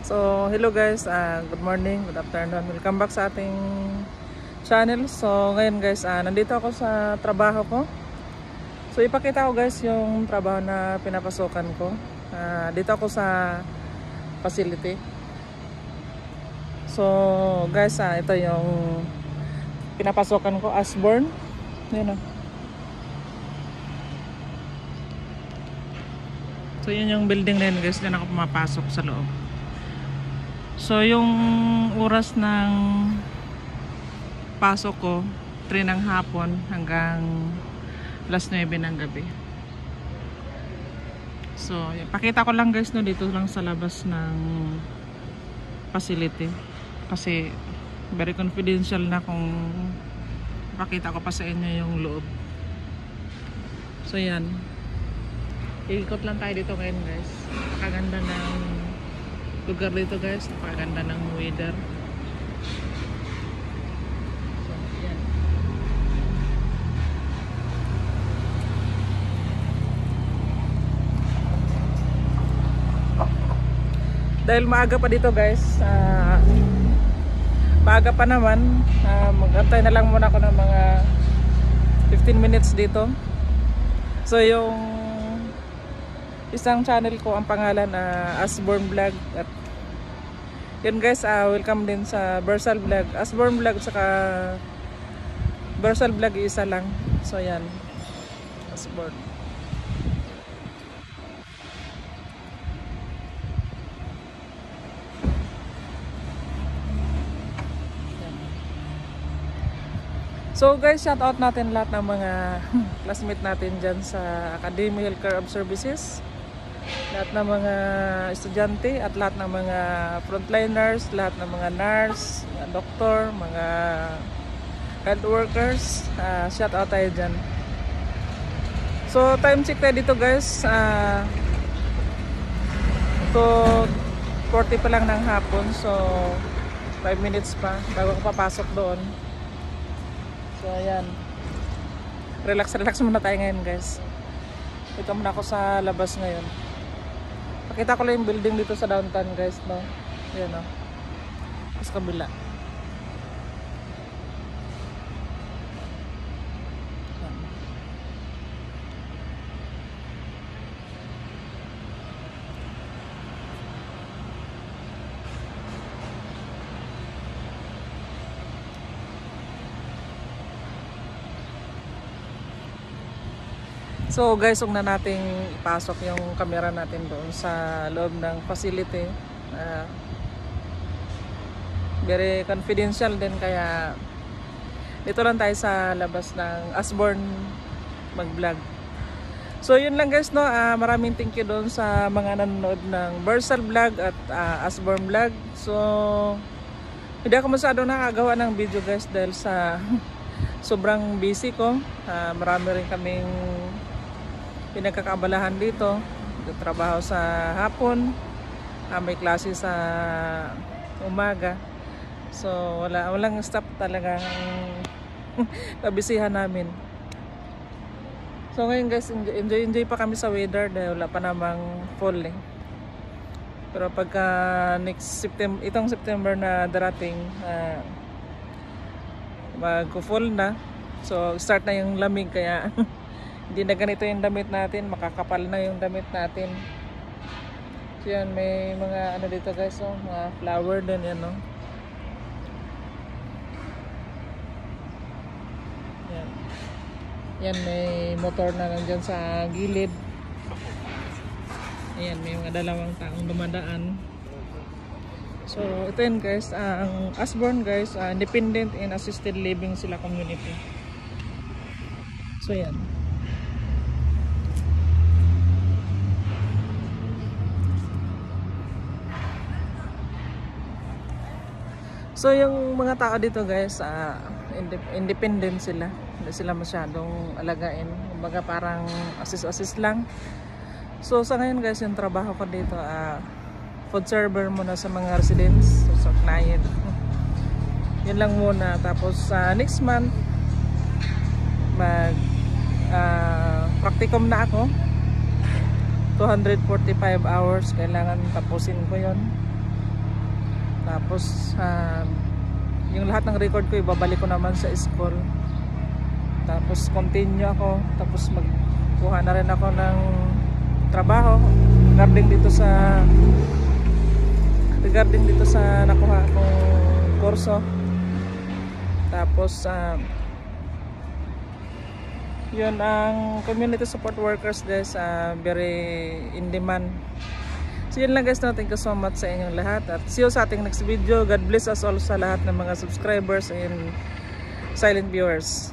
So, hello guys, good morning, good afternoon. Welcome back sa ating channel. So, ngayon guys, nandito ako sa trabaho ko. So, ipakita ko guys yung trabaho na pinapasukan ko. Dito ako sa facility. So, guys, ito yung pinapasukan ko, Asborn. Yun o. So, yun yung building na yun guys, na ako pumapasok sa loob. So yung oras ng pasok ko 3 ng hapon hanggang alas 9 ng gabi. So pakita ko lang guys no, dito lang sa labas ng facility kasi very confidential na kung pakita ko pa sa inyo yung loob. So yan, ikot lang tayo dito ngayon guys. Napakaganda ng lugar dito guys, napakaganda ng weather. So, yan. Dahil maaga pa dito guys, maaga pa naman, mag-antay na lang muna ako ng mga 15 minutes dito. So yung isang channel ko, ang pangalan Asborn Vlog, at yun guys, welcome din sa Bersal Vlog. Asborn Vlog saka Bersal Vlog isa lang. So yan, Asborn. So guys, shout out natin lahat ng mga classmate natin dyan sa Academy Healthcare of Services, lahat ng mga estudyante at lahat ng mga frontliners, lahat ng mga nurse, mga doktor, mga health workers. Shout out tayo dyan. So time check tayo dito guys, 2:40 pa lang ng hapon. So 5 minutes pa bago ko papasok doon. So ayan, relax muna tayo ngayon guys. Dito muna ako sa labas ngayon. Pakita ko lang yung building dito sa downtown guys, no? Ayan o, sa kabila. So guys, huwag na nating ipasok yung camera natin doon sa loob ng facility. Very confidential din, kaya dito lang tayo sa labas ng Asborn mag-vlog. So yun lang guys, no? Maraming thank you doon sa mga nanonood ng Bersal Vlog at Asborn Vlog. So hindi ako masyado nakagawa ng video guys dahil sa sobrang busy ko. Marami rin kaming pinagkakaabalahan dito. Trabaho sa hapon, may klase sa umaga. So walang stop talaga kabisihan namin. So ngayon guys, enjoy pa kami sa weather dahil wala pa namang fall eh. Pero pagka next September, itong September na darating, mag-fall na. So start na yung lamig, kaya hindi na ganito yung damit natin, makakapal na yung damit natin. So yan, may mga ano dito guys, oh, mga flower din yan, no? Yan. Yan, may motor na nandyan sa gilid. Ayan, may mga dalawang taong dumadaan. So ito yun guys, ang Asborn guys, independent and assisted living sila community. So yan. So yung mga tao dito guys, independent sila. Hindi sila masyadong alagain. Kumbaga parang assist lang. So sa ngayon guys, yung trabaho ko dito, food server muna sa mga residents, so sa client. Yun lang muna. Tapos next month mag practicum na ako. 245 hours kailangan tapusin ko yon. Tapos yung lahat ng record ko ibabalik ko naman sa school. Tapos continue ako, tapos magkuha na rin ako ng trabaho regarding dito sa nakuha kong kurso. Tapos yun, ang community support workers guys, very in demand. So yun lang guys, no? Thank you so much sa inyong lahat at see you sa ating next video. God bless us all sa lahat ng mga subscribers and silent viewers.